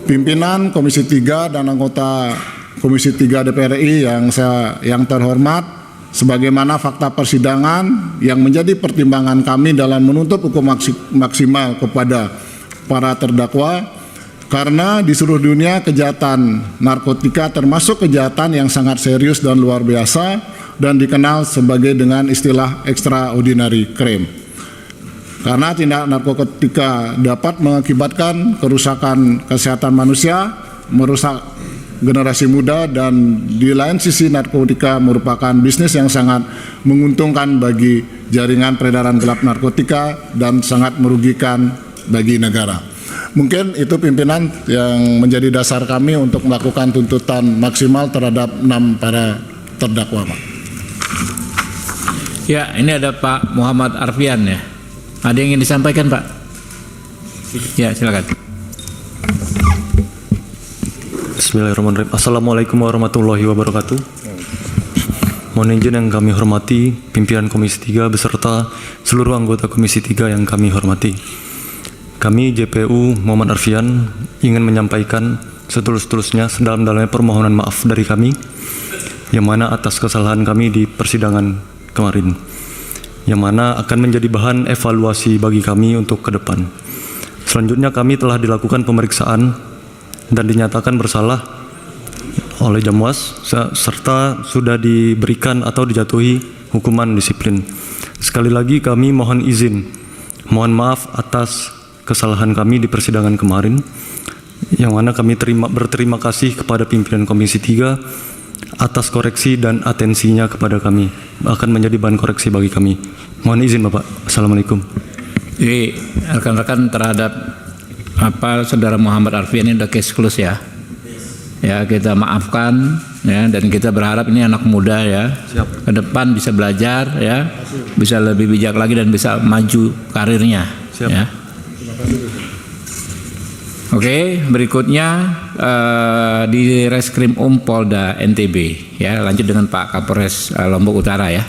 pimpinan Komisi 3 dan anggota Komisi 3 DPR RI yang terhormat, sebagaimana fakta persidangan yang menjadi pertimbangan kami dalam menuntut hukum maksimal kepada para terdakwa, karena di seluruh dunia kejahatan narkotika termasuk kejahatan yang sangat serius dan luar biasa dan dikenal sebagai dengan istilah extraordinary crime. Karena tindak narkotika dapat mengakibatkan kerusakan kesehatan manusia, merusak generasi muda, dan di lain sisi narkotika merupakan bisnis yang sangat menguntungkan bagi jaringan peredaran gelap narkotika dan sangat merugikan bagi negara. Mungkin itu pimpinan yang menjadi dasar kami untuk melakukan tuntutan maksimal terhadap 6 para terdakwa, Pak. Ya, ini ada Pak Muhammad Arfian ya. Ada yang ingin disampaikan, Pak? Ya, silakan. Bismillahirrahmanirrahim. Assalamualaikum warahmatullahi wabarakatuh. Mohon izin yang kami hormati pimpinan Komisi 3 beserta seluruh anggota Komisi 3 yang kami hormati. Kami JPU Muhammad Arfian ingin menyampaikan setulus-tulusnya sedalam-dalamnya permohonan maaf dari kami yang mana atas kesalahan kami di persidangan kemarin, yang mana akan menjadi bahan evaluasi bagi kami untuk ke depan. Selanjutnya kami telah dilakukan pemeriksaan dan dinyatakan bersalah oleh Jamwas serta sudah diberikan atau dijatuhi hukuman disiplin. Sekali lagi kami mohon izin, mohon maaf atas kesalahan kami di persidangan kemarin, yang mana kami berterima kasih kepada pimpinan Komisi 3 atas koreksi dan atensinya kepada kami, akan menjadi bahan koreksi bagi kami. Mohon izin Bapak. Assalamualaikum. Jadi rekan-rekan terhadap saudara Muhammad Arfian ini udah case close ya. Ya, kita maafkan ya, dan kita berharap ini anak muda ya. Siap. Ke depan bisa belajar ya, bisa lebih bijak lagi dan bisa maju karirnya. Siap. Ya. Oke, berikutnya di Reskrim Polda NTB ya, lanjut dengan Pak Kapolres Lombok Utara ya.